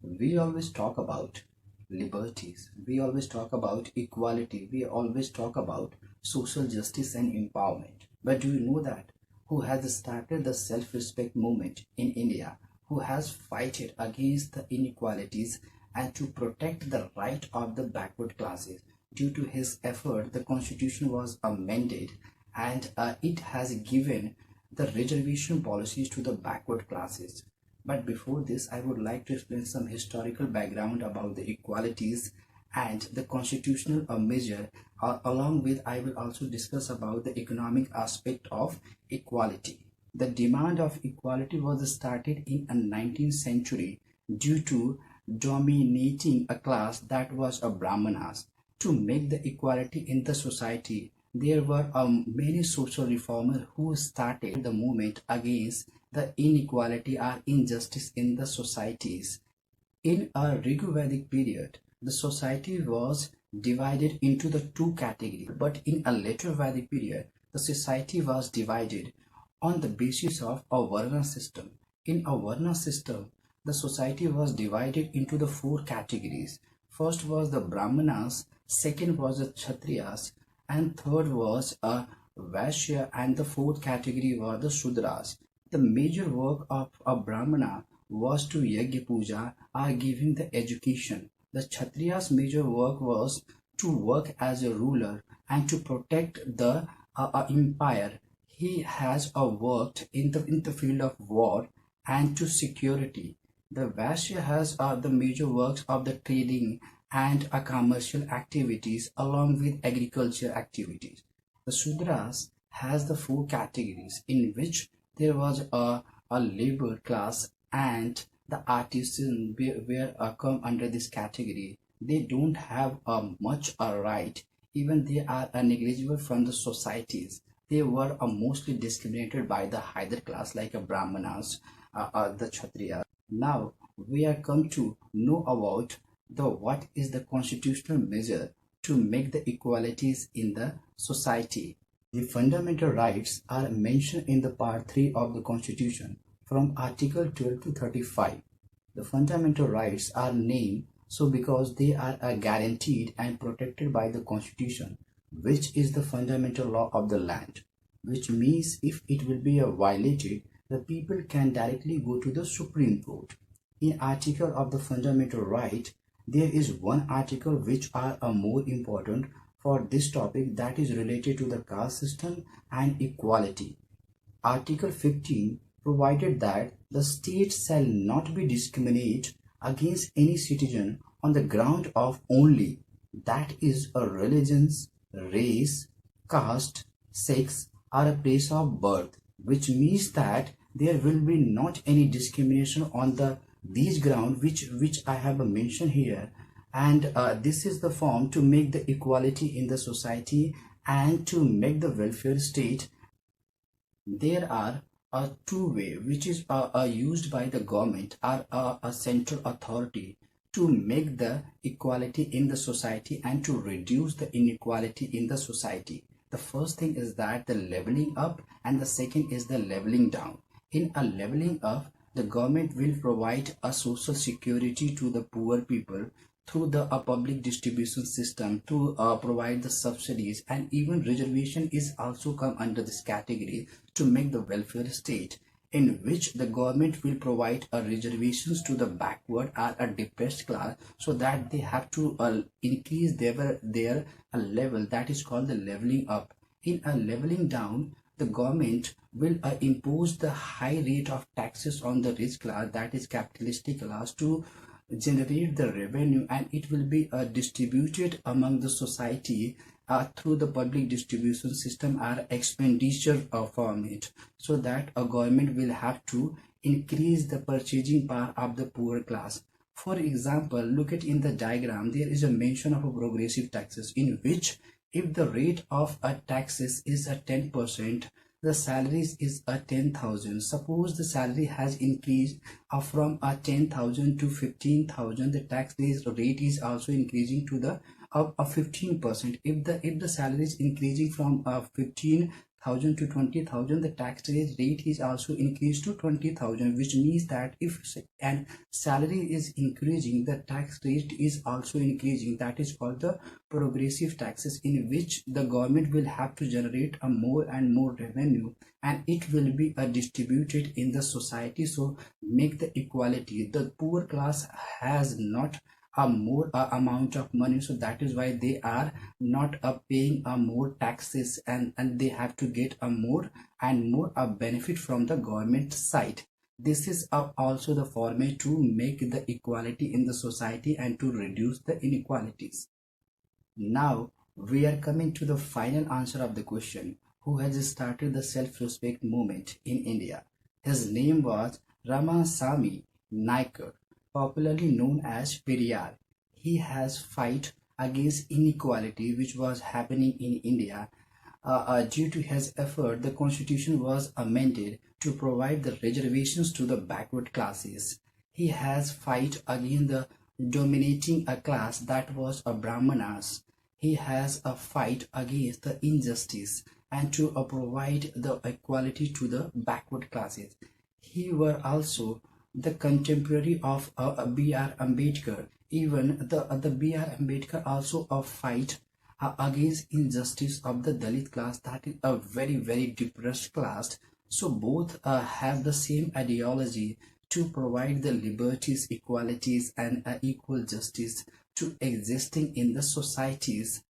We always talk about liberties, we always talk about equality, we always talk about social justice and empowerment. But do you know that who has started the self-respect movement in India, who has fighted against the inequalities and to protect the right of the backward classes? Due to his effort, the constitution was amended and it has given the reservation policies to the backward classes. But before this, I would like to explain some historical background about the equalities and the constitutional measure. Along with, I will also discuss about the economic aspect of equality. The demand of equality was started in the 19th century due to dominating a class that was a Brahmanas. To make the equality in the society, there were many social reformers who started the movement against the inequality or injustice in the societies. In a Rigvedic period, the society was divided into the two categories, but in a later Vedic period, the society was divided on the basis of a Varna system. In a Varna system, the society was divided into the four categories. First was the Brahmanas, second was the Kshatriyas, and third was a Vaishya, and the fourth category were the Shudras. The major work of a Brahmana was to Yajna Puja or giving the education. The Kshatriya's major work was to work as a ruler and to protect the empire. He has worked in the field of war and to security. The Vaishya has the major works of the trading and commercial activities along with agriculture activities. The Sudras has the four categories in which there was a labor class and the artisan were come under this category. They don't have much a right, even they are negligible from the societies. They were mostly discriminated by the higher class like a Brahmanas, the Kshatriyas. Now we are come to know about the what is the constitutional measure to make the equalities in the society. The fundamental rights are mentioned in the part 3 of the Constitution from Article 12 to 35. The fundamental rights are named so because they are guaranteed and protected by the Constitution, which is the fundamental law of the land, which means if it will be violated, the people can directly go to the Supreme Court. In article of the fundamental right, there is one article which are more important for this topic, that is related to the caste system and equality. Article 15 provided that the state shall not be discriminate against any citizen on the ground of only that is a religions, race, caste, sex or a place of birth, which means that there will be not any discrimination on the these ground which I have mentioned here. And this is the form to make the equality in the society and to make the welfare state. There are two way which is used by the government or a central authority to make the equality in the society and to reduce the inequality in the society. The first thing is that the leveling up and the second is the leveling down. In a leveling up, the government will provide a social security to the poor people through the public distribution system to provide the subsidies, and even reservation is also come under this category to make the welfare state, in which the government will provide reservations to the backward or a depressed class so that they have to increase their level, that is called the leveling up. In a leveling down, the government will impose the high rate of taxes on the rich class, that is capitalistic class, to generate the revenue, and it will be distributed among the society through the public distribution system or expenditure from it, so that a government will have to increase the purchasing power of the poor class. For example, look at in the diagram, there is a mention of a progressive taxes in which if the rate of a taxes is a 10%, the salaries is a 10,000. Suppose the salary has increased from a 10,000 to 15,000, the tax rate is also increasing to the 15%. If the salary is increasing from thousand to 20,000, the tax rate is also increased to 20,000, which means that if an salary is increasing, the tax rate is also increasing. That is called the progressive taxes, in which the government will have to generate a more and more revenue, and it will be distributed in the society, so make the equality. The poor class has not a more amount of money, so that is why they are not paying more taxes, and they have to get a more and more benefit from the government side. This is also the format to make the equality in the society and to reduce the inequalities. Now we are coming to the final answer of the question: who has started the self-respect movement in India? His name was Ramasamy Naikar, popularly known as Periyar. He has fight against inequality which was happening in India. Due to his effort, the constitution was amended to provide the reservations to the backward classes. He has fight against the dominating a class that was a Brahmanas. He has a fight against the injustice and to provide the equality to the backward classes. He were also the contemporary of B.R. Ambedkar. Even the B.R. Ambedkar also a fight against injustice of the Dalit class, that is a very depressed class. So both have the same ideology to provide the liberties, equalities, and equal justice to existing in the societies.